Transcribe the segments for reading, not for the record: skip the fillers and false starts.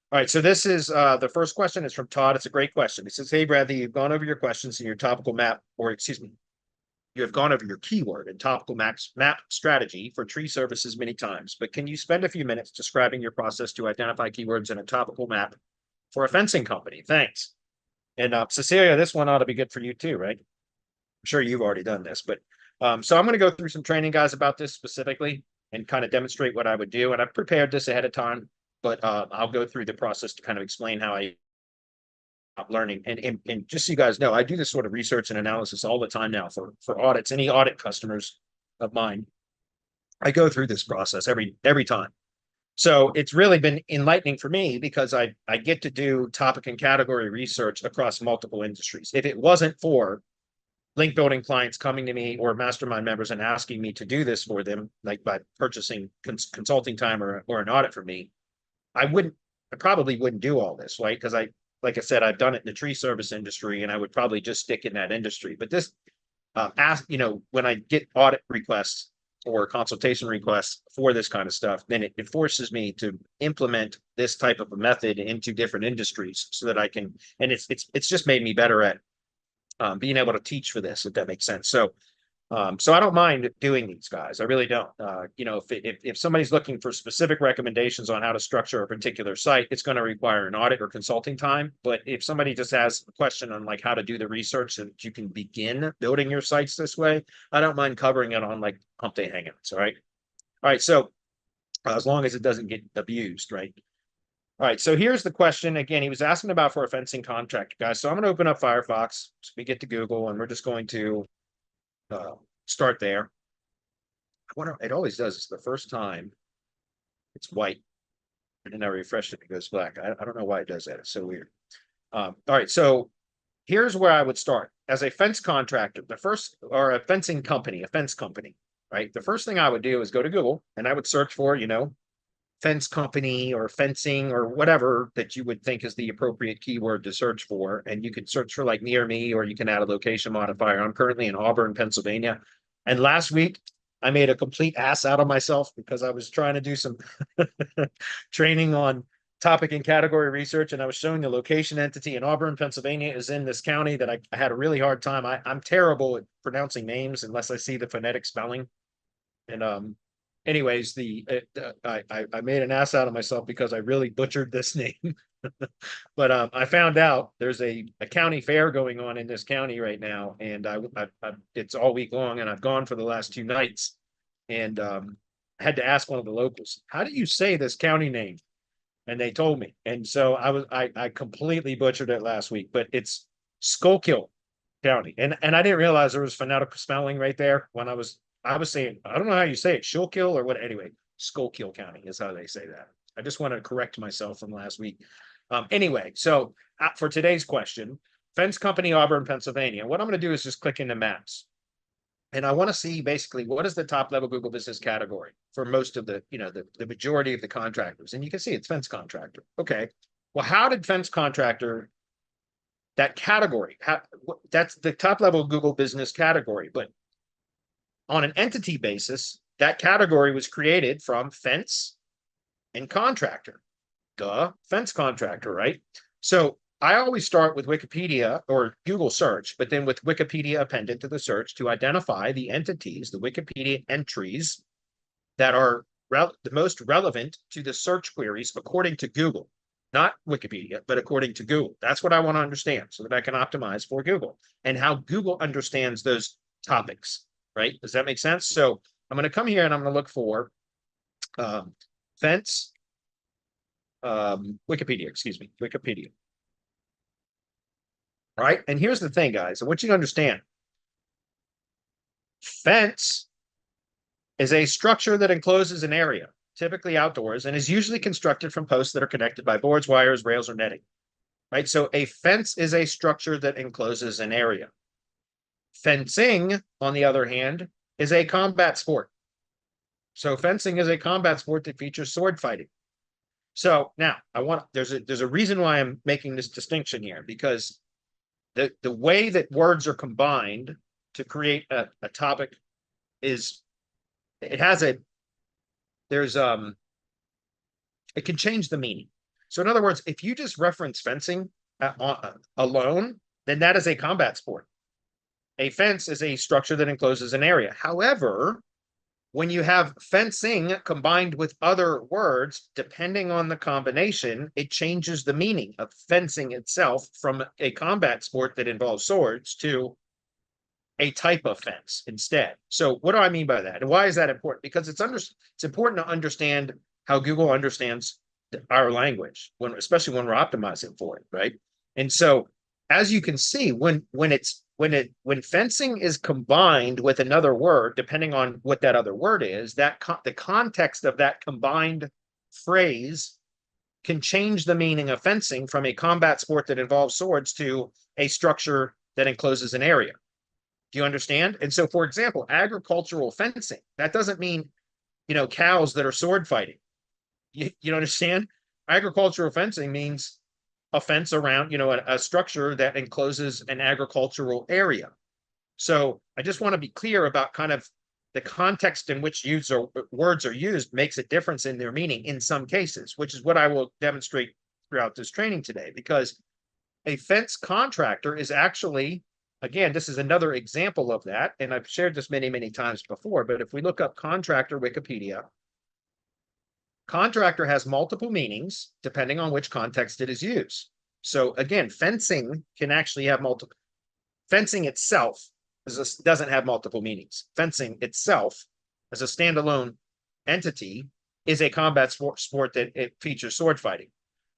All right, so this is the first question is from Todd. It's a great question. He says, "Hey, Bradley, you've gone over your questions in your topical map, or excuse me, you have gone over your keyword and topical map strategy for tree services many times, but can you spend a few minutes describing your process to identify keywords in a topical map for a fencing company? Thanks." And Cecilia, this one ought to be good for you too, right? I'm sure you've already done this, but so I'm going to go through some training, guys, about this specifically and kind of demonstrate what I would do. And I've prepared this ahead of time, but I'll go through the process to kind of explain how I learning. And just so you guys know, I do this sort of research and analysis all the time now for audits. Any audit customers of mine, I go through this process every time. So it's really been enlightening for me because I get to do topic and category research across multiple industries. If it wasn't for link building clients coming to me or mastermind members and asking me to do this for them, like by purchasing consulting time or an audit for me, I probably wouldn't do all this, right? Because like I said, I've done it in the tree service industry and I would probably just stick in that industry. But this, when I get audit requests or consultation requests for this kind of stuff, then it forces me to implement this type of a method into different industries so that I can, and it's just made me better at being able to teach for this, if that makes sense. So I don't mind doing these, guys. I really don't. If somebody's looking for specific recommendations on how to structure a particular site, it's going to require an audit or consulting time. But if somebody just has a question on like how to do the research so that you can begin building your sites this way, I don't mind covering it on like Hump Day Hangouts. All right. All right. So as long as it doesn't get abused, right? All right, so here's the question. Again, he was asking about for a fencing contract, guys. So I'm going to open up Firefox. So we get to Google, and we're just going to uh, start there. I wonder, it always does. It's the first time it's white, and then I refresh it, it goes black. I don't know why it does that. It's so weird. All right, so here's where I would start. As a fence contractor, or a fencing company, a fence company, right? The first thing I would do is go to Google, and I would search for, fence company or fencing or whatever that you would think is the appropriate keyword to search for. And you can search for like near me, or you can add a location modifier. I'm currently in Auburn, Pennsylvania. And last week, I made a complete ass out of myself because I was trying to do some training on topic and category research. And I was showing the location entity in Auburn, Pennsylvania is in this county that I had a really hard time. I'm terrible at pronouncing names unless I see the phonetic spelling. And anyways, I made an ass out of myself because I really butchered this name. But I found out there's a county fair going on in this county right now, and it's all week long, and I've gone for the last 2 nights, and had to ask one of the locals, "How do you say this county name?" And they told me, and so I completely butchered it last week, but it's Schuylkill County, and I didn't realize there was phonetic spelling right there when I was saying, I don't know how you say it, Schuylkill or what. Anyway, Schuylkill County is how they say that. I just want to correct myself from last week. Anyway, so for today's question, fence company, Auburn, Pennsylvania. What I'm going to do is just click into maps. And I want to see basically what is the top level Google business category for most of the majority of the contractors. And you can see it's fence contractor. Okay. Well, how did fence contractor, that category, that's the top level Google business category, but on an entity basis, that category was created from fence and contractor. Duh, fence contractor, right? So I always start with Wikipedia or Google search, but then with Wikipedia appended to the search to identify the entities, the Wikipedia entries that are the most relevant to the search queries according to Google, not Wikipedia, but according to Google. That's what I want to understand so that I can optimize for Google and how Google understands those topics, right? Does that make sense? So I'm going to come here and I'm going to look for fence, Wikipedia, excuse me, Wikipedia. All right. And here's the thing, guys. I want you to understand. Fence is a structure that encloses an area, typically outdoors, and is usually constructed from posts that are connected by boards, wires, rails, or netting. Right. So a fence is a structure that encloses an area. Fencing, on the other hand, is a combat sport. So fencing is a combat sport that features sword fighting. So now there's a reason why I'm making this distinction here, because the way that words are combined to create a topic is it can change the meaning. So in other words, if you just reference fencing alone, then that is a combat sport. A fence is a structure that encloses an area. However, when you have fencing combined with other words, depending on the combination, it changes the meaning of fencing itself from a combat sport that involves swords to a type of fence instead. So what do I mean by that? And why is that important? Because it's important to understand how Google understands our language, especially when we're optimizing for it, right? And so as you can see, when fencing is combined with another word, depending on what that other word is, the context of that combined phrase can change the meaning of fencing from a combat sport that involves swords to a structure that encloses an area. Do you understand? And so, for example, agricultural fencing, that doesn't mean, cows that are sword fighting. You understand? Agricultural fencing means a fence around, a structure that encloses an agricultural area. So I just want to be clear about kind of the context in which words are used makes a difference in their meaning in some cases, which is what I will demonstrate throughout this training today, because a fence contractor is actually, again, this is another example of that. And I've shared this many, many times before, but if we look up contractor Wikipedia, contractor has multiple meanings depending on which context it is used. So again, fencing can actually have multiple. Fencing itself doesn't have multiple meanings. Fencing itself, as a standalone entity, is a combat sport that it features sword fighting.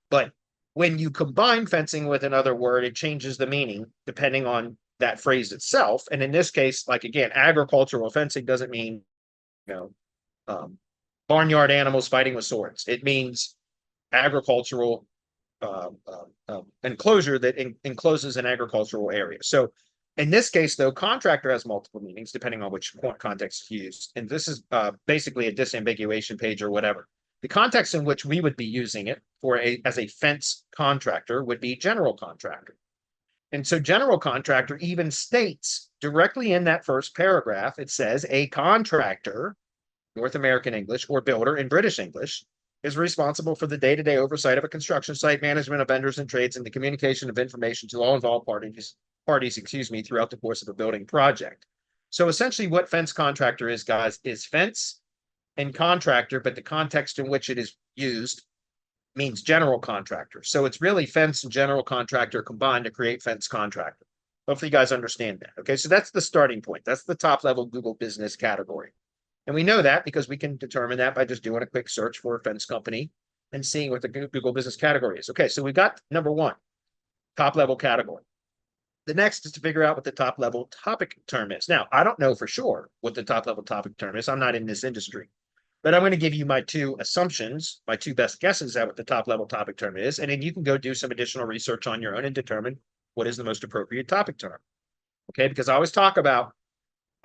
But when you combine fencing with another word, it changes the meaning depending on that phrase itself. And in this case, like again, agricultural fencing doesn't mean, barnyard animals fighting with swords. It means agricultural enclosure that encloses an agricultural area. So in this case, though, contractor has multiple meanings depending on which context is used. And this is basically a disambiguation page or whatever. The context in which we would be using it as a fence contractor would be general contractor. And so general contractor even states directly in that first paragraph, it says a contractor, North American English, or builder in British English, is responsible for the day-to-day oversight of a construction site, management of vendors and trades, and the communication of information to all involved parties, throughout the course of a building project. So essentially what fence contractor is, guys, is fence and contractor, but the context in which it is used means general contractor. So it's really fence and general contractor combined to create fence contractor. Hopefully you guys understand that. Okay, so that's the starting point. That's the top level Google business category. And we know that because we can determine that by just doing a quick search for a fence company and seeing what the Google business category is. Okay, so we got number one, top level category. The next is to figure out what the top level topic term is. Now, I don't know for sure what the top level topic term is. I'm not in this industry, but I'm going to give you my two assumptions, my two best guesses at what the top level topic term is. And then you can go do some additional research on your own and determine what is the most appropriate topic term. Okay, because I always talk about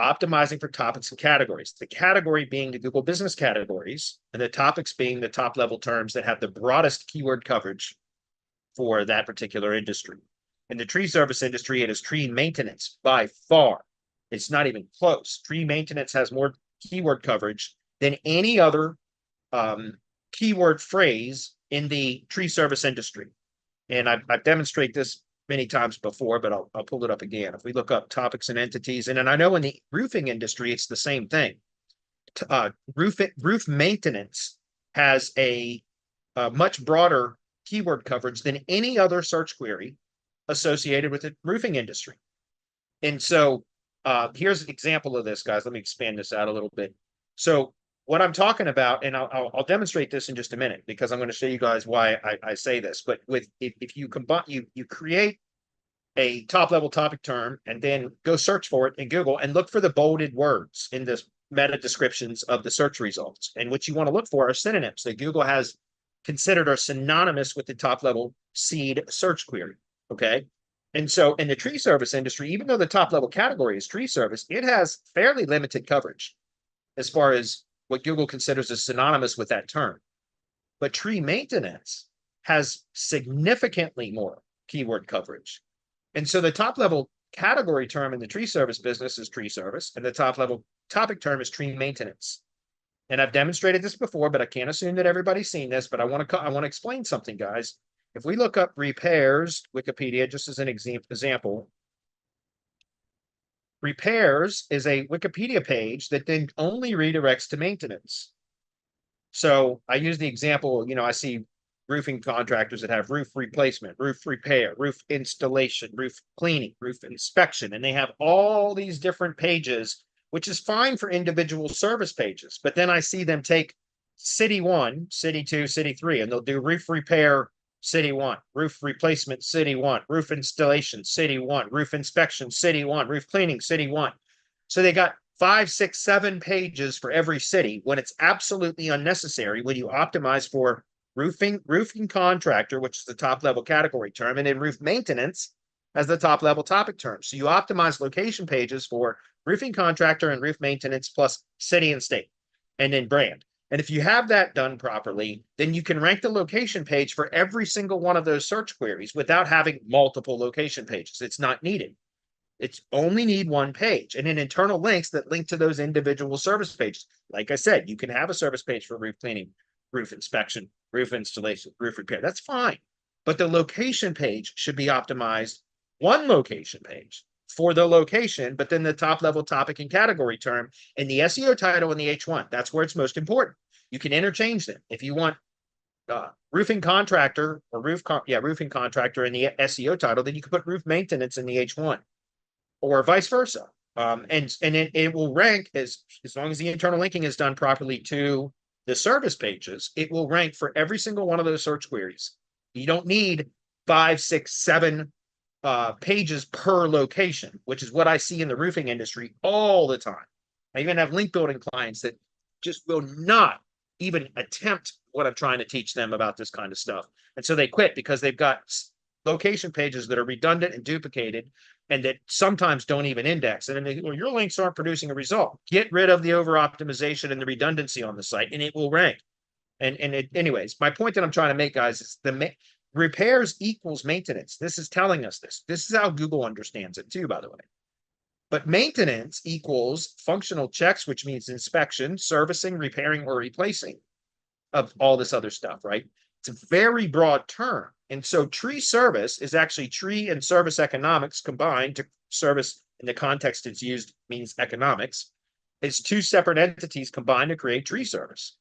optimizing for topics and categories, the category being the Google business categories, and the topics being the top level terms that have the broadest keyword coverage for that particular industry. In the tree service industry, it is tree maintenance by far. It's not even close. Tree maintenance has more keyword coverage than any other keyword phrase in the tree service industry. And I've demonstrated this many times before, but I'll pull it up again. If we look up topics and entities, and then I know in the roofing industry, it's the same thing. Roof maintenance has a much broader keyword coverage than any other search query associated with the roofing industry. And so here's an example of this, guys. Let me expand this out a little bit. So what I'm talking about, and I'll demonstrate this in just a minute because I'm going to show you guys why I say this. But if you combine, you create a top level topic term and then go search for it in Google and look for the bolded words in the meta descriptions of the search results. And what you want to look for are synonyms that Google has considered are synonymous with the top level seed search query. Okay. And so in the tree service industry, even though the top level category is tree service, it has fairly limited coverage as far as what Google considers as synonymous with that term. But tree maintenance has significantly more keyword coverage. And so the top level category term in the tree service business is tree service, and the top level topic term is tree maintenance. and I've demonstrated this before, but I can't assume that everybody's seen this, but I want to explain something, guys. If we look up repairs, Wikipedia, just as an example, repairs is a Wikipedia page that then only redirects to maintenance. So I use the example, I see roofing contractors that have roof replacement, roof repair, roof installation, roof cleaning, roof inspection, and they have all these different pages, which is fine for individual service pages. But then I see them take city 1, city 2, city 3, and they'll do roof repair city 1, roof replacement city 1, roof installation city 1, roof inspection city 1, roof cleaning city 1. So they got 5, 6, 7 pages for every city when it's absolutely unnecessary when you optimize for roofing contractor, which is the top level category term, and then roof maintenance as the top level topic term. So you optimize location pages for roofing contractor and roof maintenance plus city and state, and then brand. And if you have that done properly, then you can rank the location page for every single one of those search queries without having multiple location pages. It's not needed. It's only need one page and then internal links that link to those individual service pages. Like I said, you can have a service page for roof cleaning, roof inspection, roof installation, roof repair. That's fine. But the location page should be optimized, one location page for the location, but then the top level topic and category term and the SEO title and the H1. That's where it's most important. You can interchange them. If you want roofing contractor or roofing contractor in the SEO title, then you can put roof maintenance in the H1. Or vice versa. And it will rank as long as the internal linking is done properly to the service pages, it will rank for every single one of those search queries. You don't need 5, 6, 7 pages per location, which is what I see in the roofing industry all the time. I even have link building clients that just will not even attempt what I'm trying to teach them about this kind of stuff. And so they quit because they've got location pages that are redundant and duplicated and that sometimes don't even index. And then your links aren't producing a result. Get rid of the over optimization and the redundancy on the site and it will rank. Anyways, my point that I'm trying to make, guys, is repairs equals maintenance. This is telling us this. This is how Google understands it too, by the way. But maintenance equals functional checks, which means inspection, servicing, repairing, or replacing of all this other stuff, right? It's a very broad term. And so tree service is actually tree and service economics combined. To service in the context it's used means economics. It's two separate entities combined to create tree service.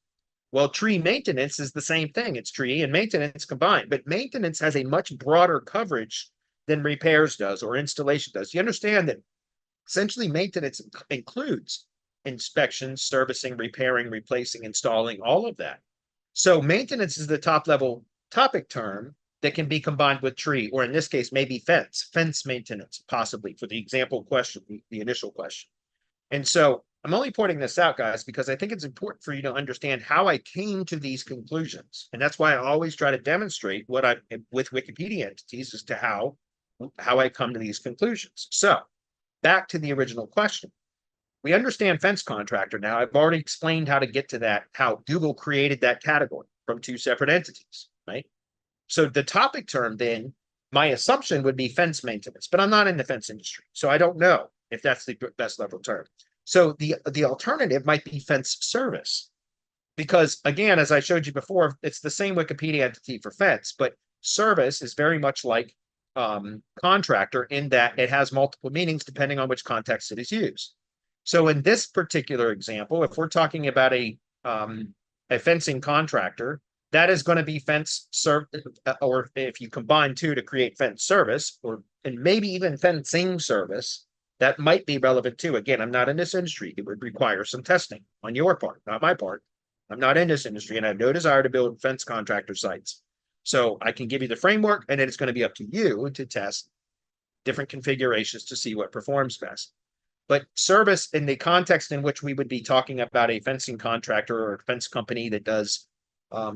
Well, tree maintenance is the same thing. It's tree and maintenance combined, but maintenance has a much broader coverage than repairs does or installation does. You understand that essentially maintenance includes inspection, servicing, repairing, replacing, installing, all of that. So maintenance is the top level topic term that can be combined with tree, or in this case, maybe fence maintenance, possibly for the example question, the initial question. And so I'm only pointing this out, guys, because I think it's important for you to understand how I came to these conclusions. And that's why I always try to demonstrate what I with Wikipedia entities as to how I come to these conclusions. So back to the original question. We understand fence contractor now. I've already explained how to get to that, how Google created that category from two separate entities, right? So the topic term then, my assumption would be fence maintenance, but I'm not in the fence industry. So I don't know if that's the best level term. So the alternative might be fence service. Because again, as I showed you before, it's the same Wikipedia entity for fence, but service is very much like contractor in that it has multiple meanings depending on which context it is used. So in this particular example, if we're talking about a fencing contractor, that is going to be fence service, or if you combine two to create fence service, and maybe even fencing service, that might be relevant too. Again, I'm not in this industry. It would require some testing on your part, not my part. I'm not in this industry and I have no desire to build fence contractor sites. So I can give you the framework and then it's going to be up to you to test different configurations to see what performs best. But service in the context in which we would be talking about a fencing contractor or a fence company that does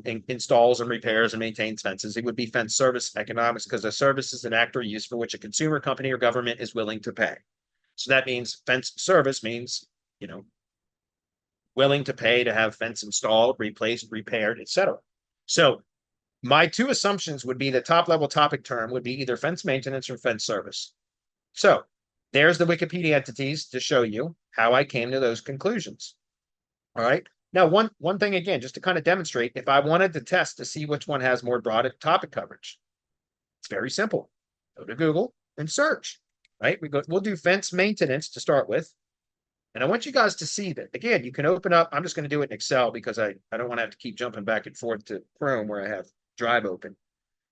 installs and repairs and maintains fences, it would be fence service economics because a service is an act or use for which a consumer company or government is willing to pay. So that means fence service means, willing to pay to have fence installed, replaced, repaired, etc. So my two assumptions would be the top level topic term would be either fence maintenance or fence service. So there's the Wikipedia entities to show you how I came to those conclusions. All right. Now, one thing again, just to kind of demonstrate, if I wanted to test to see which one has more broad topic coverage, it's very simple. Go to Google and search, right? We'll do fence maintenance to start with. And I want you guys to see that. Again, you can open up, I'm just going to do it in Excel because I don't want to have to keep jumping back and forth to Chrome where I have Drive open.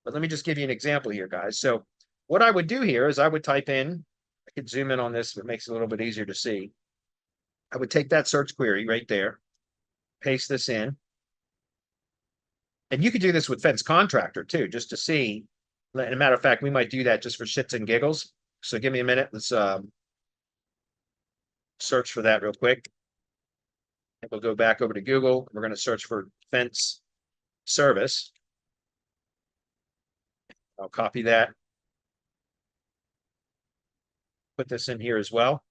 But let me just give you an example here, guys. So what I would do here is I would type in, I could zoom in on this, but it makes it a little bit easier to see. I would take that search query right there, paste this in. And you could do this with Fence Contractor too, just to see. And a matter of fact, we might do that just for shits and giggles. So give me a minute. Let's search for that real quick. And we'll go back over to Google. We're going to search for Fence Service. I'll copy that. Put this in here as well.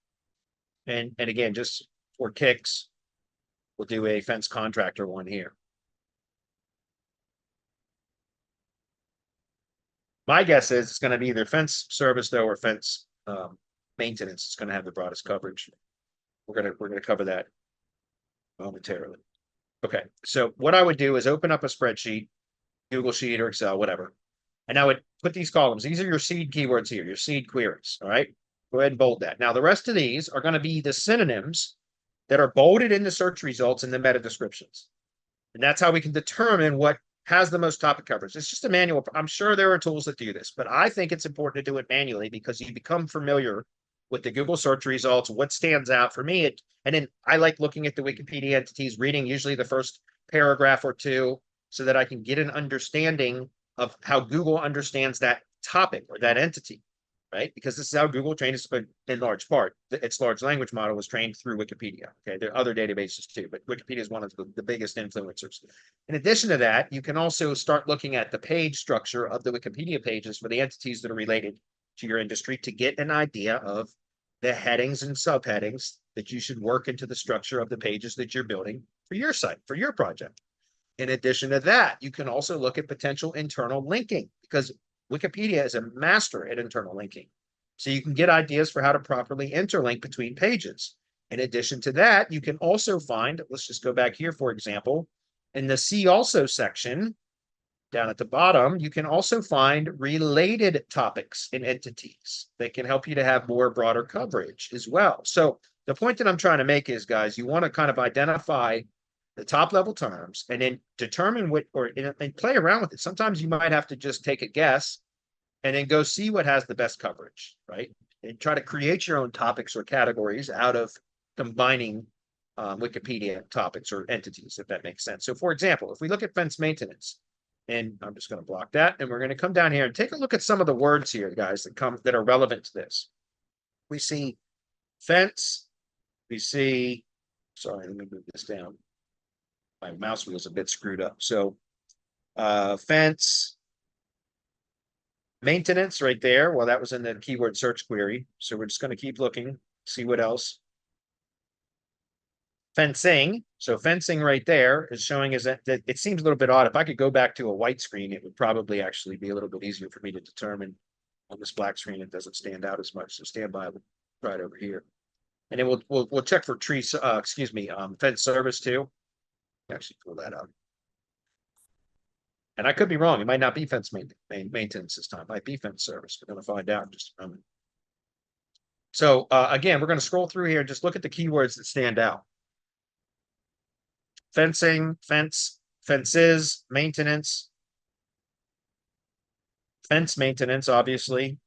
And again, just for kicks, we'll do a Fence Contractor one here. My guess is it's going to be either Fence Service though or Fence Maintenance. It's going to have the broadest coverage. We're going to cover that momentarily. Okay, so what I would do is open up a spreadsheet, Google Sheet or Excel, whatever. And I would put these columns. These are your seed keywords here, your seed queries. All right, go ahead and bold that. Now, the rest of these are going to be the synonyms that are bolded in the search results and the meta descriptions. And that's how we can determine what has the most topic coverage. It's just a manual. I'm sure there are tools that do this, but I think it's important to do it manually because you become familiar with the Google search results, what stands out for me. And then I like looking at the Wikipedia entities, reading usually the first paragraph or two so that I can get an understanding of how Google understands that topic or that entity, right? Because this is how Google trained us in large part. Its large language model was trained through Wikipedia. Okay, there are other databases too, but Wikipedia is one of the biggest influencers. In addition to that, you can also start looking at the page structure of the Wikipedia pages for the entities that are related to your industry to get an idea of the headings and subheadings that you should work into the structure of the pages that you're building for your site, for your project. In addition to that, you can also look at potential internal linking because Wikipedia is a master at internal linking. So you can get ideas for how to properly interlink between pages. In addition to that, you can also find, let's just go back here, for example, in the See Also section, down at the bottom, you can also find related topics and entities that can help you to have more broader coverage as well. So the point that I'm trying to make is, guys, you want to kind of identify the top level terms and then determine what, and play around with it. Sometimes you might have to just take a guess and then go see what has the best coverage, right? And try to create your own topics or categories out of combining Wikipedia topics or entities, if that makes sense. So for example, if we look at fence maintenance, and I'm just going to block that, and we're going to come down here and take a look at some of the words here, guys, that are relevant to this. We see fence, we see, sorry, let me move this down. My mouse wheel is a bit screwed up. So fence, maintenance right there. Well, that was in the keyword search query. So we're just going to keep looking, see what else. Fencing. So fencing right there is showing is that it seems a little bit odd. If I could go back to a white screen, it would probably actually be a little bit easier for me to determine. On this black screen, it doesn't stand out as much. So stand by right over here. And then we'll check for fence service too. Actually pull that out. And I could be wrong. It might not be fence maintenance this time. It might be fence service. We're going to find out in just a moment. So again, we're going to scroll through here and just look at the keywords that stand out. Fencing, fence, fences, maintenance, fence maintenance, obviously.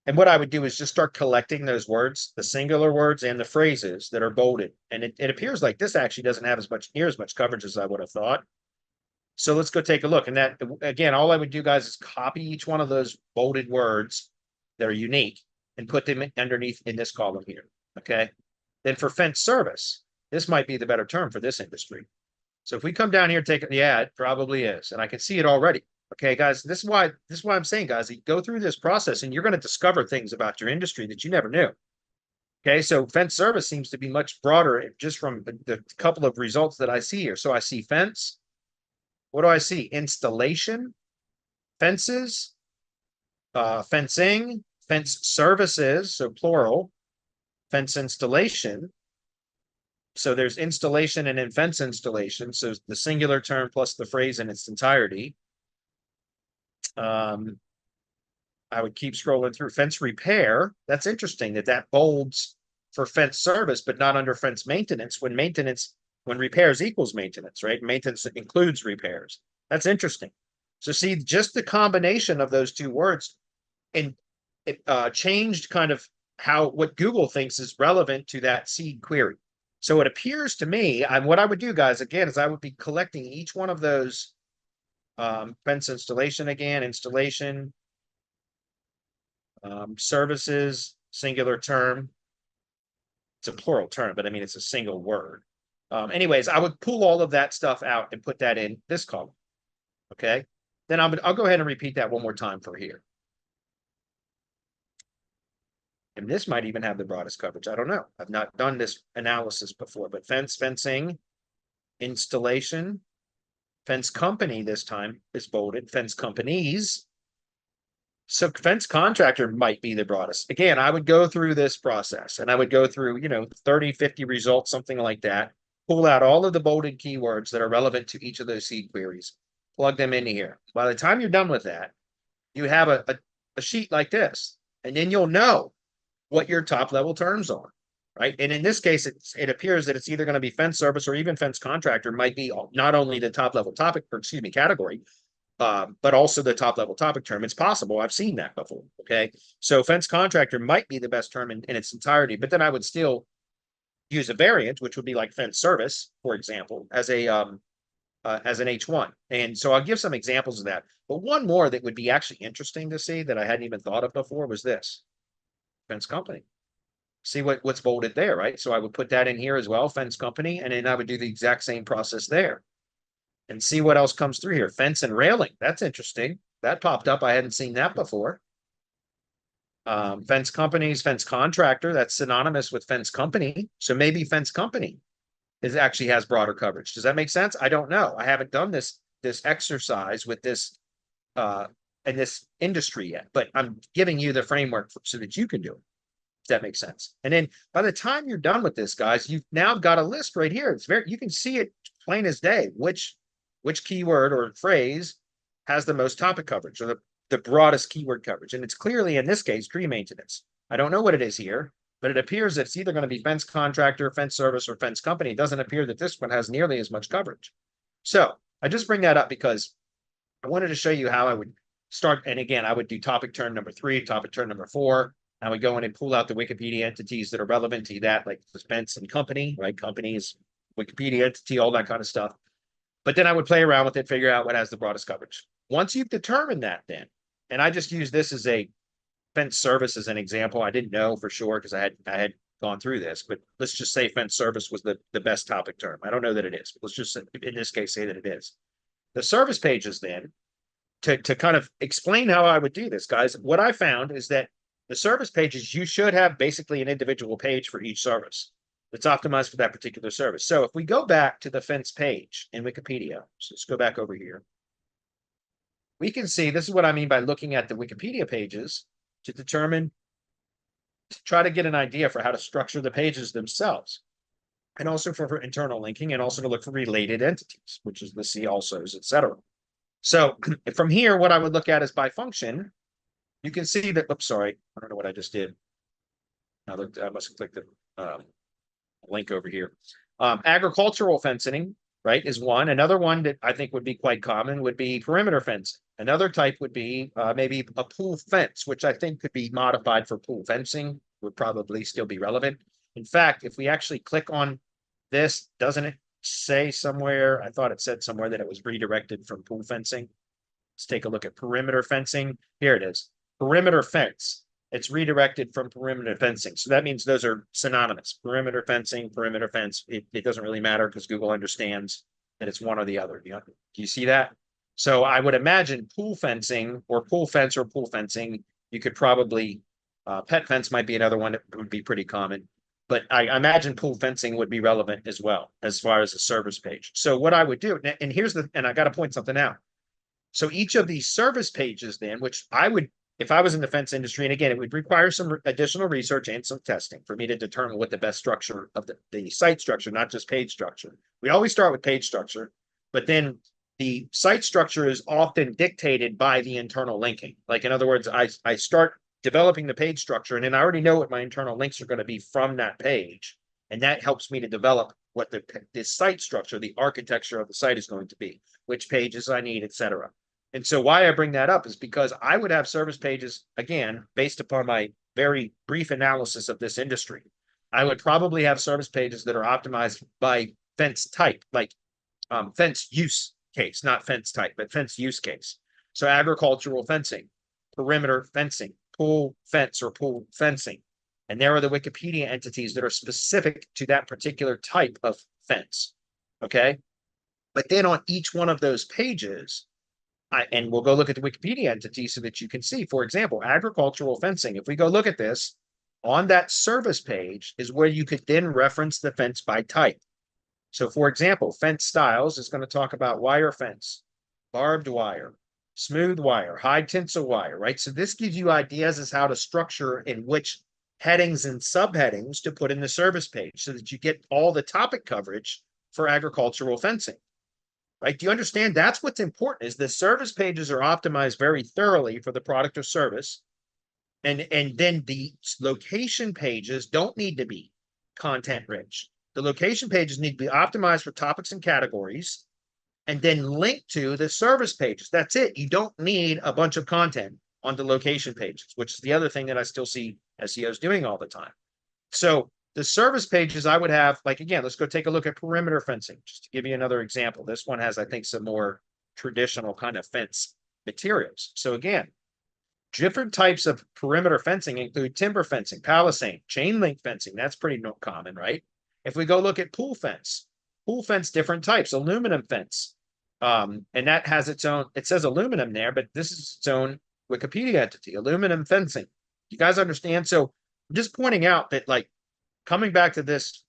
And what I would do is just start collecting those words, the singular words and the phrases that are bolded. And it appears like this actually doesn't have near as much coverage as I would have thought. So let's go take a look. And that, again, all I would do, guys, is copy each one of those bolded words that are unique and put them underneath in this column here. Okay. Then for fence service, this might be the better term for this industry. So if we come down here, it probably is. And I can see it already. Okay, guys, this is why I'm saying, guys, you go through this process and you're going to discover things about your industry that you never knew. Okay, so fence service seems to be much broader just from the couple of results that I see here. So I see fence. What do I see? Installation, fences, fencing, fence services, so plural, fence installation, So there's installation and then fence installation. So the singular term plus the phrase in its entirety. I would keep scrolling through fence repair. That's interesting that bolds for fence service, but not under fence maintenance when repairs equals maintenance, right? Maintenance includes repairs. That's interesting. So see, just the combination of those two words and it changed kind of what Google thinks is relevant to that seed query. So it appears to me, what I would do, guys, again, is I would be collecting each one of those fence installation again, installation, services, singular term. It's a plural term, but I mean, it's a single word. Anyways, I would pull all of that stuff out and put that in this column. Okay. Then I'll go ahead and repeat that one more time for here. And this might even have the broadest coverage. I don't know. I've not done this analysis before, but fencing, installation, fence company this time is bolded, fence companies. So fence contractor might be the broadest. Again, I would go through this process and I would go through, 30, 50 results, something like that, pull out all of the bolded keywords that are relevant to each of those seed queries, plug them into here. By the time you're done with that, you have a sheet like this, and then you'll know what your top level terms are, right? And in this case, it appears that it's either going to be fence service or even fence contractor might be not only the top level topic, or excuse me, category, but also the top level topic term. It's possible. I've seen that before. Okay. So fence contractor might be the best term in its entirety, but then I would still use a variant, which would be like fence service, for example, as an H1. And so I'll give some examples of that. But one more that would be actually interesting to see that I hadn't even thought of before was this fence company. See what's bolded there, right? So I would put that in here as well, fence company, and then I would do the exact same process there. And see what else comes through here. Fence and railing. That's interesting. That popped up. I hadn't seen that before. Fence companies, fence contractor. That's synonymous with fence company. So maybe fence company actually has broader coverage. Does that make sense? I don't know. I haven't done this exercise with this in this industry yet, but I'm giving you the framework so that you can do it. Does that make sense? And then by the time you're done with this, guys, you've now got a list right here. You can see it plain as day, which keyword or phrase has the most topic coverage or the broadest keyword coverage. And it's clearly, in this case, tree maintenance. I don't know what it is here, but it appears that it's either going to be fence contractor, fence service, or fence company. It doesn't appear that this one has nearly as much coverage. So I just bring that up because I wanted to show you how I would start. And again, I would do topic term number 3, topic term number 4. I would go in and pull out the Wikipedia entities that are relevant to that, like the fence and company, right? Companies, Wikipedia entity, all that kind of stuff. But then I would play around with it, figure out what has the broadest coverage. Once you've determined that, then, and I just use this as a fence service as an example. I didn't know for sure because I had gone through this, but let's just say fence service was the best topic term. I don't know that it is, but let's just, in this case, say that it is. The service pages then, to kind of explain how I would do this, guys, what I found is that the service pages, you should have basically an individual page for each service that's optimized for that particular service. So if we go back to the fence page in Wikipedia, so let's go back over here. We can see, this is what I mean by looking at the Wikipedia pages to try to get an idea for how to structure the pages themselves. And also for internal linking, and also to look for related entities, which is the see alsos, etc. So from here, what I would look at is by function. You can see that, oops, sorry, I don't know what I just did. I must have clicked the link over here. Agricultural fencing, right, is one. Another one that I think would be quite common would be perimeter fencing. Another type would be maybe a pool fence, which I think could be modified for pool fencing, would probably still be relevant. In fact, if we actually click on this, doesn't it say somewhere? I thought it said somewhere that it was redirected from pool fencing. Let's take a look at perimeter fencing. Here it is. Perimeter fence. It's redirected from perimeter fencing. So that means those are synonymous. Perimeter fencing, perimeter fence. It doesn't really matter because Google understands that it's one or the other. Do you see that? So I would imagine pool fencing or pool fence or pool fencing, you could probably, pet fence might be another one that would be pretty common. But I imagine pool fencing would be relevant as well, as far as the service page. So what I would do, and I got to point something out. So each of these service pages then, which I would if I was in the fence industry, and again, it would require some additional research and some testing for me to determine what the best structure of the site structure, not just page structure. We always start with page structure, but then the site structure is often dictated by the internal linking. Like, in other words, I start developing the page structure, and then I already know what my internal links are going to be from that page. And that helps me to develop what the site structure, the architecture of the site is going to be, which pages I need, etc. And so why I bring that up is because I would have service pages, again, based upon my very brief analysis of this industry. I would probably have service pages that are optimized by fence type, like fence use case, not fence type, but fence use case. So agricultural fencing, perimeter fencing, pool fence or pool fencing. And there are the Wikipedia entities that are specific to that particular type of fence. Okay. But then on each one of those pages, and we'll go look at the Wikipedia entity so that you can see, for example, agricultural fencing. If we go look at this, on that service page is where you could then reference the fence by type. So for example, fence styles is going to talk about wire fence, barbed wire, smooth wire, high tensile wire, right? So this gives you ideas as how to structure in which headings and subheadings to put in the service page so that you get all the topic coverage for agricultural fencing. Right? Do you understand? That's what's important, is the service pages are optimized very thoroughly for the product or service. And then the location pages don't need to be content rich. The location pages need to be optimized for topics and categories and then linked to the service pages. That's it. You don't need a bunch of content on the location pages, which is the other thing that I still see SEOs doing all the time. So the service pages I would have, like, again, let's go take a look at perimeter fencing, just to give you another example. This one has, I think, some more traditional kind of fence materials. So again, different types of perimeter fencing include timber fencing, palisade, chain link fencing. That's pretty common, right? If we go look at pool fence, different types, aluminum fence. And that has its own, it says aluminum there, but this is its own Wikipedia entity, aluminum fencing. You guys understand? So I'm just pointing out that, like, coming back to this,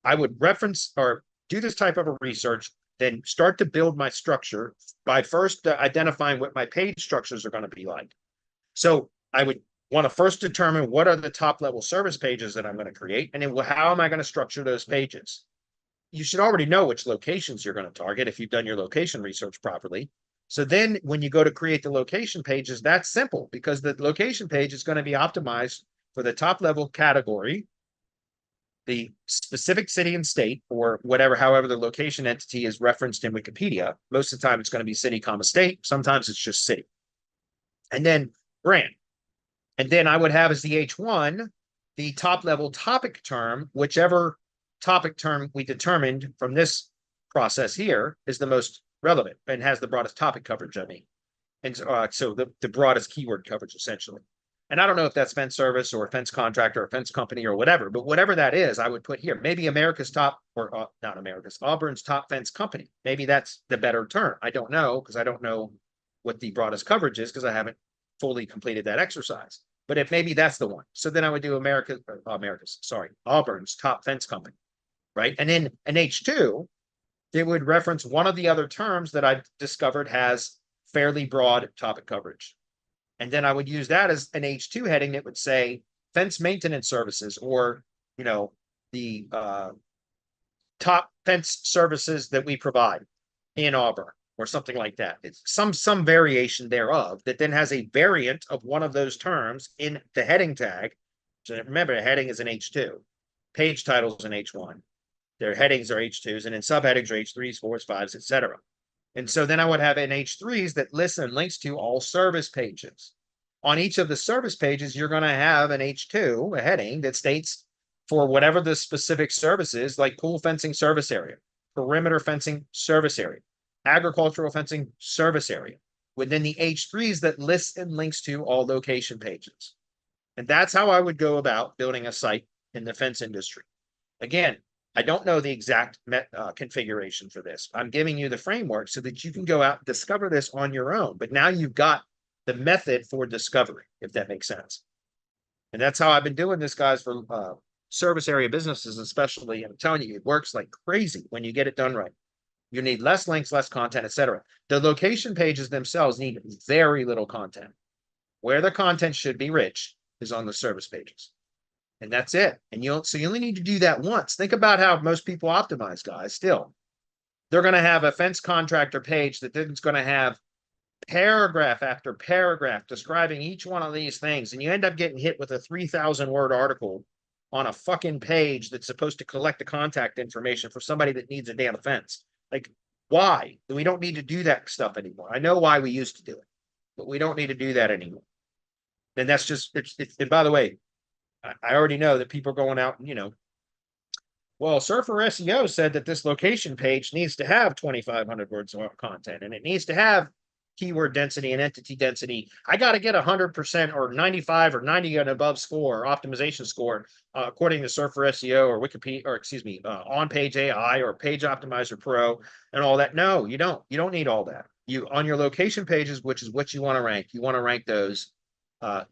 I would reference or do this type of a research, then start to build my structure by first identifying what my page structures are going to be like. So I would want to first determine what are the top level service pages that I'm going to create, and then how am I going to structure those pages? You should already know which locations you're going to target if you've done your location research properly. So then when you go to create the location pages, that's simple, because the location page is going to be optimized for the top level category, the specific city and state, or whatever, however the location entity is referenced in Wikipedia. Most of the time it's going to be city, comma, state. Sometimes it's just city. And then brand. And then I would have as the H1, the top level topic term, whichever topic term we determined from this process here is the most relevant and has the broadest topic coverage, I mean. And so the broadest keyword coverage, essentially. And I don't know if that's fence service or fence contractor or fence company or whatever, but whatever that is, I would put here. Maybe America's top, or not America's, Auburn's top fence company. Maybe that's the better term. I don't know, because I don't know what the broadest coverage is, because I haven't fully completed that exercise. But if maybe that's the one. So then I would do Auburn's top fence company, right? And in an H2, it would reference one of the other terms that I discovered has fairly broad topic coverage. And then I would use that as an H2 heading that would say fence maintenance services, or, you know, the top fence services that we provide in Auburn, or something like that. It's some variation thereof that then has a variant of one of those terms in the heading tag. So remember, a heading is an H2, page title is an H1. Their headings are H2s, and then subheadings are H3s, 4s, 5s, etc. And so then I would have an H3s that lists and links to all service pages. On each of the service pages, you're going to have an H2, a heading that states for whatever the specific service is, like pool fencing service area, perimeter fencing service area, agricultural fencing service area, within the H3s that lists and links to all location pages. And that's how I would go about building a site in the fence industry. Again, I don't know the exact configuration for this. I'm giving you the framework so that you can go out and discover this on your own. But now you've got the method for discovery, if that makes sense. And that's how I've been doing this, guys, for service area businesses, especially. I'm telling you, it works like crazy when you get it done right. You need less links, less content, etc. The location pages themselves need very little content. where the content should be rich is on the service pages. And that's it. And so you only need to do that once. Think about how most people optimize, guys. Still, they're going to have a fence contractor page that is going to have paragraph after paragraph describing each one of these things. And you end up getting hit with a 3,000 word article on a fucking page that's supposed to collect the contact information for somebody that needs a damn fence. Like, why? We don't need to do that stuff anymore. I know why we used to do it, but we don't need to do that anymore. And that's just, and by the way, I already know that people are going out and, well, Surfer SEO said that this location page needs to have 2,500 words of content and it needs to have keyword density and entity density. I got to get 100% or 95 or 90 and above score, optimization score, according to Surfer SEO or Wikipedia, or excuse me, On Page AI or Page Optimizer Pro and all that. No, you don't. You don't need all that. You on your location pages, which is what you want to rank. You want to rank those.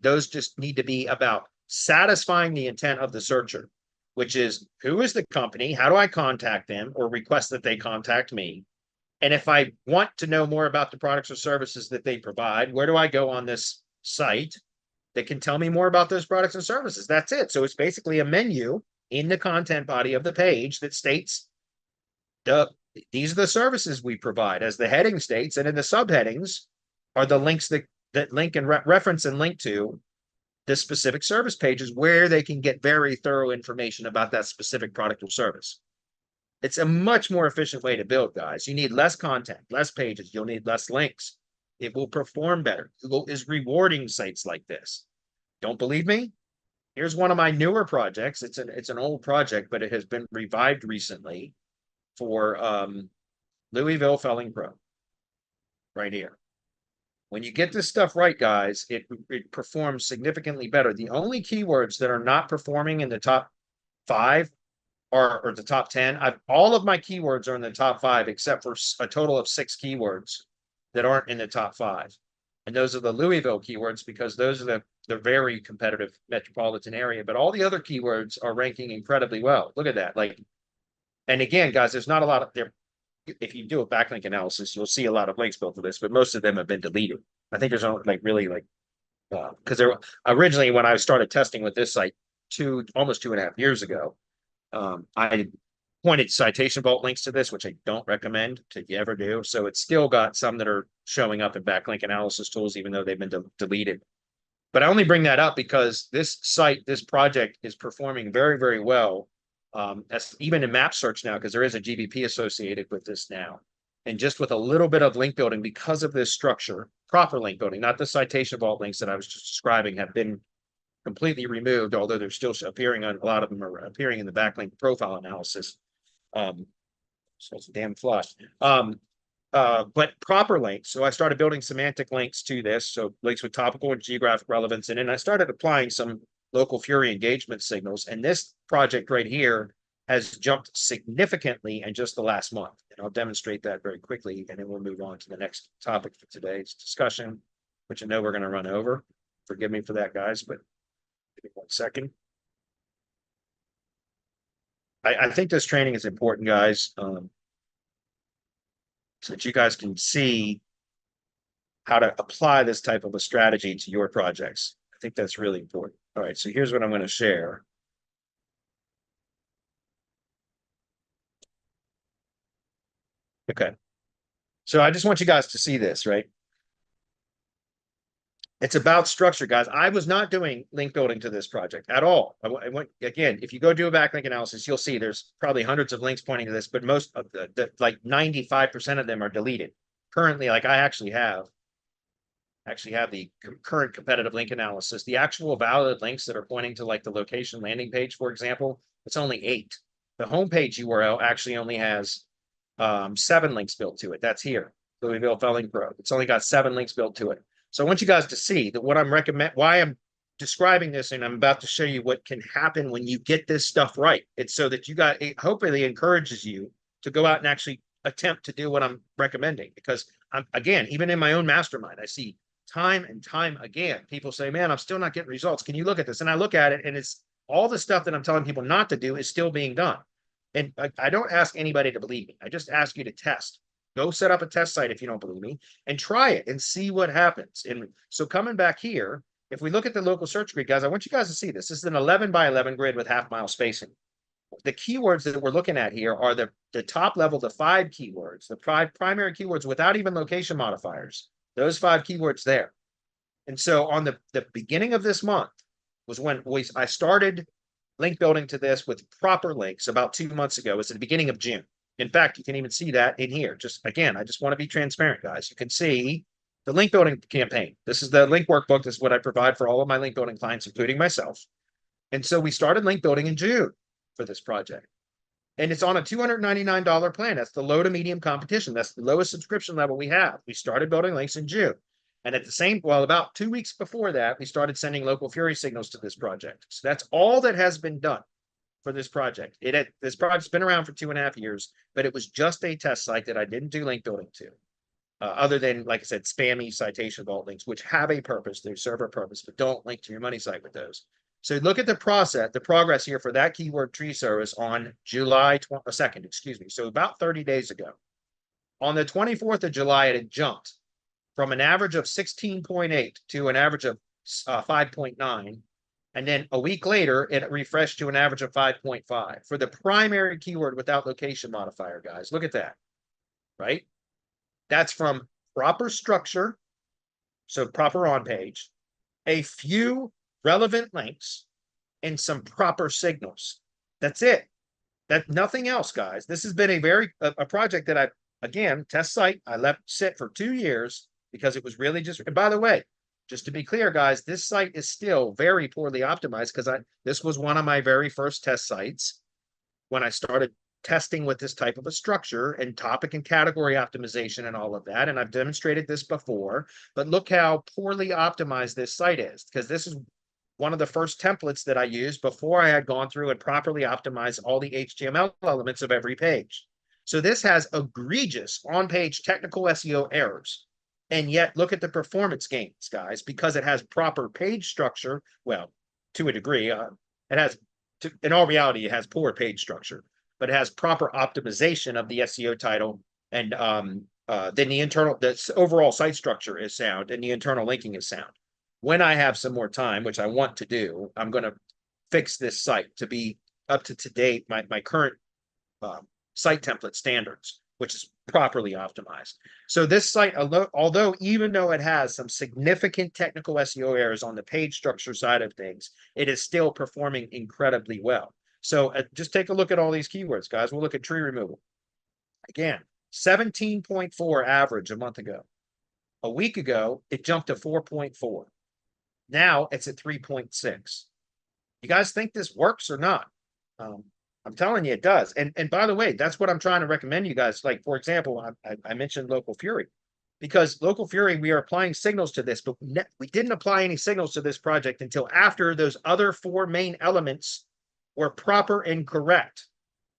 Those just need to be about satisfying the intent of the searcher, which is who is the company? How do I contact them or request that they contact me? And if I want to know more about the products or services that they provide, where do I go on this site that can tell me more about those products and services? That's it. So it's basically a menu in the content body of the page that states these are the services we provide, as the heading states, and in the subheadings are the links that link and reference and link to the specific service pages where they can get very thorough information about that specific product or service. It's a much more efficient way to build, guys. You need less content, less pages. You'll need less links. It will perform better. Google is rewarding sites like this. Don't believe me? Here's one of my newer projects. It's an old project, but it has been revived recently for Louisville Felling Pro. Right here. When you get this stuff right, guys, it performs significantly better. The only keywords that are not performing in the top 5 or the top 10, all of my keywords are in the top 5, except for a total of 6 keywords that aren't in the top 5. And those are the Louisville keywords because those are the very competitive metropolitan area. But all the other keywords are ranking incredibly well. Look at that. And again, guys, there's not a lot of there. If you do a backlink analysis, you'll see a lot of links built to this, but most of them have been deleted. I think there's only because there originally when I started testing with this site almost 2.5 years ago, I pointed citation vault links to this, which I don't recommend to ever do. So it's still got some that are showing up in backlink analysis tools, even though they've been deleted. But I only bring that up because this project is performing very, very well. As even in map search now, because there is a GBP associated with this now. And just with a little bit of link building because of this structure, proper link building, not the citation vault links that I was just describing have been completely removed, although they're still appearing on a lot of them are appearing in the backlink profile analysis. So it's a damn flush. But proper links. So I started building semantic links to this. So links with topical and geographic relevance. And then I started applying some local Fury engagement signals. And this project right here has jumped significantly in just the last month. And I'll demonstrate that very quickly. And then we'll move on to the next topic for today's discussion, which I know we're going to run over. Forgive me for that, guys, but give me 1 second. I think this training is important, guys, so that you guys can see how to apply this type of a strategy to your projects. I think that's really important. All right, so here's what I'm going to share. Okay. So I just want you guys to see this, right? It's about structure, guys. I was not doing link building to this project at all. I went again, if you go do a backlink analysis, you'll see there's probably hundreds of links pointing to this, but most of like 95% of them are deleted. Currently, like I actually have the current competitive link analysis. The actual valid links that are pointing to like the location landing page, for example, it's only 8. The homepage URL actually only has 7 links built to it. That's here, Louisville Felling Pro. It's only got 7 links built to it. So I want you guys to see that what why I'm describing this, and I'm about to show you what can happen when you get this stuff right. It's so that you guys, it hopefully encourages you to go out and actually attempt to do what I'm recommending. Because again, even in my own mastermind, I see time and time again, people say, man, I'm still not getting results. Can you look at this? And I look at it and it's all the stuff that I'm telling people not to do is still being done. And I don't ask anybody to believe me. I just ask you to test. Go set up a test site if you don't believe me and try it and see what happens. And so coming back here, if we look at the local search grid, guys, I want you guys to see this. This is an 11 by 11 grid with half-mile spacing. The keywords that we're looking at here are the top level, the 5 keywords, the primary keywords without even location modifiers. Those 5 keywords there. And so on the beginning of this month was when I started link building to this with proper links about 2 months ago. It was at the beginning of June. In fact, you can even see that in here. Just again, I just want to be transparent, guys. You can see the link building campaign. This is the link workbook. This is what I provide for all of my link building clients, including myself. And so we started link building in June for this project. And it's on a $299 plan. That's the low to medium competition. That's the lowest subscription level we have. We started building links in June. And at the same, well, about 2 weeks before that, we started sending local Fury signals to this project. So that's all that has been done for this project. This project's been around for 2.5 years, but it was just a test site that I didn't do link building to. Other than, like I said, spammy citation vault links, which have a purpose, they serve a purpose, but don't link to your money site with those. So look at the progress here for that keyword tree service on July 2nd, excuse me. So about 30 days ago. On the 24th of July, it had jumped from an average of 16.8 to an average of 5.9. And then a week later, it refreshed to an average of 5.5 for the primary keyword without location modifier, guys. Look at that, right? That's from proper structure, so proper on page, a few relevant links, and some proper signals. That's it. That nothing else, guys. This has been a project that again, test site, I let sit for 2 years because it was really just, and by the way, just to be clear, guys, this site is still very poorly optimized because this was one of my very first test sites when I started testing with this type of a structure and topic and category optimization and all of that. And I've demonstrated this before, but look how poorly optimized this site is, because this is one of the first templates that I used before I had gone through and properly optimized all the HTML elements of every page. So this has egregious on-page technical SEO errors. And yet look at the performance gains, guys, because it has proper page structure. Well, to a degree, in all reality, it has poor page structure, but it has proper optimization of the SEO title. And then the overall site structure is sound and the internal linking is sound. When I have some more time, which I want to do, I'm going to fix this site to be up to date, my current site template standards, which is properly optimized. So this site, although even though it has some significant technical SEO errors on the page structure side of things, it is still performing incredibly well. So just take a look at all these keywords, guys. We'll look at tree removal. Again, 17.4 average a month ago. A week ago, it jumped to 4.4. Now it's at 3.6. You guys think this works or not? I'm telling you, it does. And by the way, that's what I'm trying to recommend you guys. Like, for example, I mentioned Local Fury, because Local Fury, we are applying signals to this, but we didn't apply any signals to this project until after those other 4 main elements were proper and correct,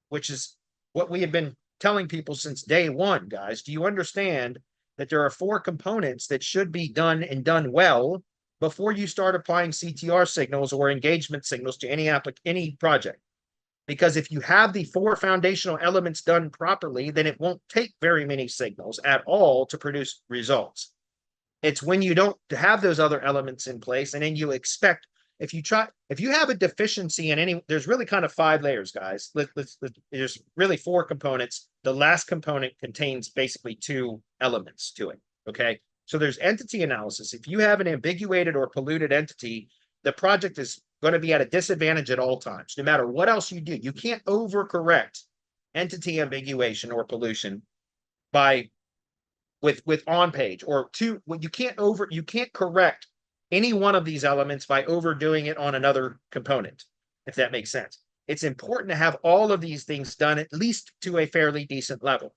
which is what we have been telling people since day one, guys. Do you understand that there are 4 components that should be done and done well before you start applying CTR signals or engagement signals to any project? Because if you have the 4 foundational elements done properly, then it won't take very many signals at all to produce results. It's when you don't have those other elements in place, and then you expect, if you have a deficiency in any, there's really kind of 5 layers, guys. There's really 4 components. The last component contains basically 2 elements to it. Okay. So there's entity analysis. If you have an ambiguated or polluted entity, the project is going to be at a disadvantage at all times, no matter what else you do. You can't overcorrect entity ambiguation or pollution with on page or you can't correct any one of these elements by overdoing it on another component, if that makes sense. It's important to have all of these things done at least to a fairly decent level.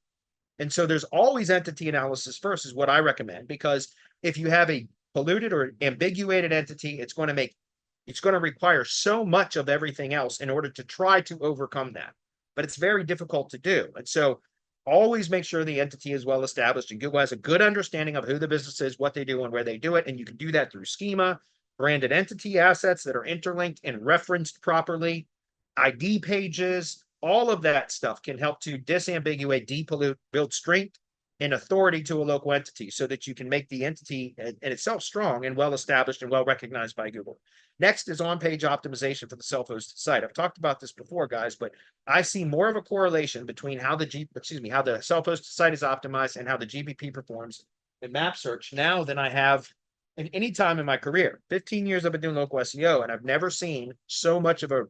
And so there's always entity analysis first is what I recommend, because if you have a polluted or ambiguated entity, it's going to require so much of everything else in order to try to overcome that. But it's very difficult to do. And so always make sure the entity is well established and Google has a good understanding of who the business is, what they do, and where they do it. And you can do that through schema, branded entity assets that are interlinked and referenced properly, ID pages. All of that stuff can help to disambiguate, depollute, build strength and authority to a local entity so that you can make the entity in itself strong and well established and well recognized by Google. Next is on-page optimization for the self-hosted site. I've talked about this before, guys, but I see more of a correlation between how the self-hosted site is optimized and how the GBP performs in map search now than I have in any time in my career. 15 years I've been doing local SEO, and I've never seen so much of a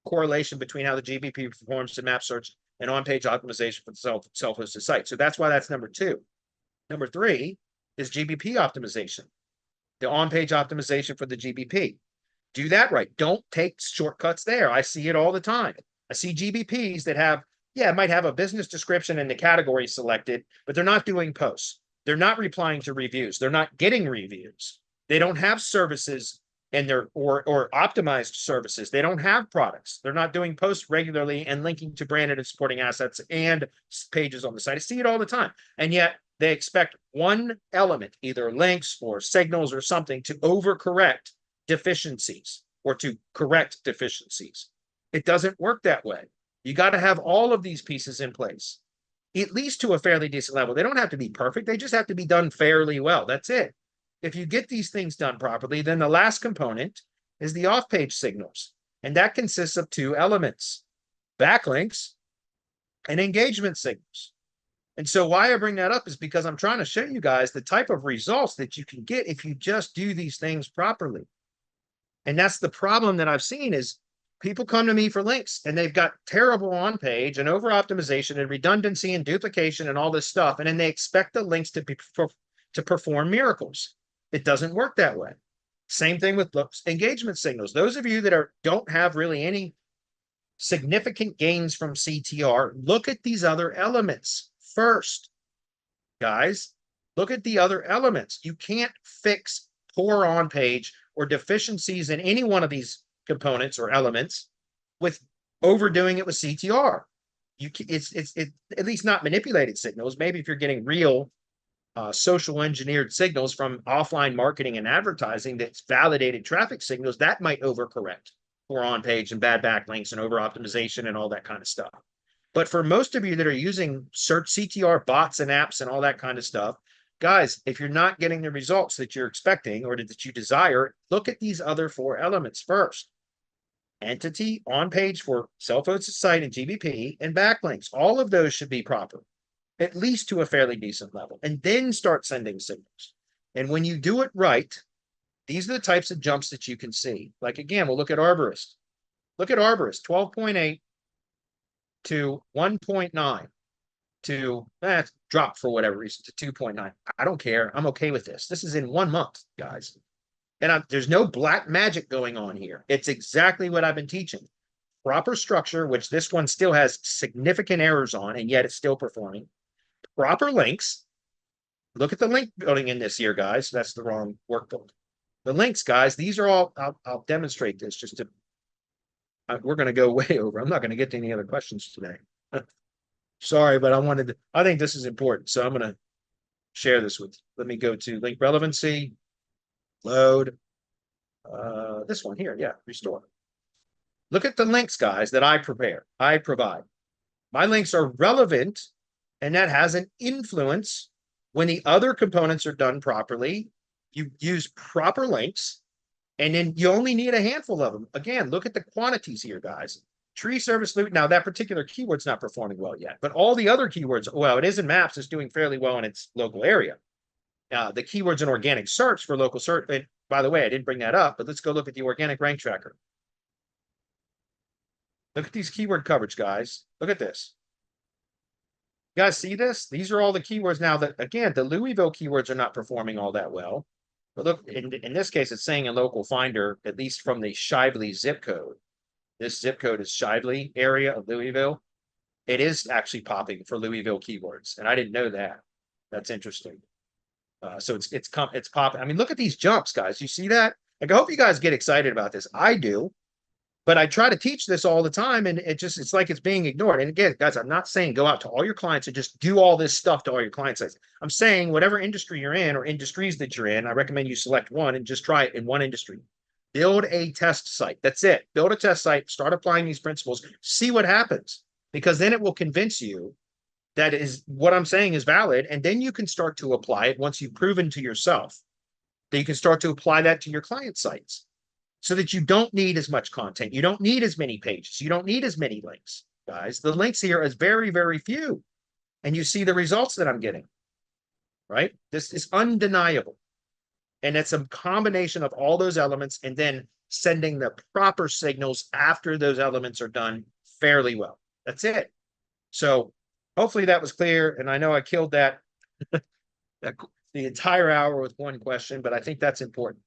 correlation between how the GBP performs in map search and on-page optimization for the self-hosted site. So that's why that's number 2. Number 3 is GBP optimization, the on-page optimization for the GBP. Do that right. Don't take shortcuts there. I see it all the time. I see GBPs that have, it might have a business description and the category selected, but they're not doing posts. They're not replying to reviews. They're not getting reviews. They don't have services and they're or optimized services. They don't have products. They're not doing posts regularly and linking to branded and supporting assets and pages on the site. I see it all the time. And yet they expect one element, either links or signals or something, to overcorrect deficiencies or to correct deficiencies. It doesn't work that way. You got to have all of these pieces in place, at least to a fairly decent level. They don't have to be perfect. They just have to be done fairly well. That's it. If you get these things done properly, then the last component is the off-page signals. And that consists of 2 elements, backlinks and engagement signals. And so why I bring that up is because I'm trying to show you guys the type of results that you can get if you just do these things properly. And that's the problem that I've seen is people come to me for links and they've got terrible on-page and over-optimization and redundancy and duplication and all this stuff. And then they expect the links to perform miracles. It doesn't work that way. Same thing with engagement signals. Those of you that don't have really any significant gains from CTR, look at these other elements first. Guys, look at the other elements. You can't fix poor on-page or deficiencies in any one of these components or elements with overdoing it with CTR. It's at least not manipulated signals. Maybe if you're getting real social engineered signals from offline marketing and advertising that's validated traffic signals, that might overcorrect for on-page and bad backlinks and over-optimization and all that kind of stuff. But for most of you that are using search CTR bots and apps and all that kind of stuff, guys, if you're not getting the results that you're expecting or that you desire, look at these other 4 elements first. Entity, on-page for self-hosted site and GBP, and backlinks. All of those should be proper, at least to a fairly decent level, and then start sending signals. And when you do it right, these are the types of jumps that you can see. Like, again, we'll look at Arborist. Look at Arborist, 12.8 to 1.9 to, dropped for whatever reason to 2.9. I don't care. I'm okay with this. This is in 1 month, guys. And there's no black magic going on here. It's exactly what I've been teaching. Proper structure, which this one still has significant errors on, and yet it's still performing. Proper links. Look at the link building in this here, guys. That's the wrong workbook. The links, guys, these are all, I'll demonstrate this just to, we're going to go way over. I'm not going to get to any other questions today. Sorry, but I think this is important. So I'm going to share this with you. Let me go to link relevancy, load, this one here. Yeah, restore. Look at the links, guys, that I provide. My links are relevant, and that has an influence when the other components are done properly. You use proper links, and then you only need a handful of them. Again, look at the quantities here, guys. Tree service loop. Now, that particular keyword's not performing well yet, but all the other keywords, well, it is in maps, it's doing fairly well in its local area. The keywords in organic search for local search. And by the way, I didn't bring that up, but let's go look at the organic rank tracker. Look at these keyword coverage, guys. Look at this. You guys see this? These are all the keywords now that, again, the Louisville keywords are not performing all that well. But look, in this case, it's saying in local finder, at least from the Shively zip code. This zip code is Shively area of Louisville. It is actually popping for Louisville keywords, and I didn't know that. That's interesting. So it's popping. I mean, look at these jumps, guys. You see that? Like, I hope you guys get excited about this. I do, but I try to teach this all the time, and it's like it's being ignored. And again, guys, I'm not saying go out to all your clients and just do all this stuff to all your client sites. I'm saying whatever industry you're in or industries that you're in, I recommend you select one and just try it in one industry. Build a test site. That's it. Build a test site, start applying these principles, see what happens, because then it will convince you that is what I'm saying is valid. And then you can start to apply it once you've proven to yourself that you can start to apply that to your client sites so that you don't need as much content. You don't need as many pages. You don't need as many links, guys. The links here is very, very few. And you see the results that I'm getting, right? This is undeniable. And it's a combination of all those elements and then sending the proper signals after those elements are done fairly well. That's it. So hopefully that was clear. And I know I killed that, the entire hour with one question, but I think that's important.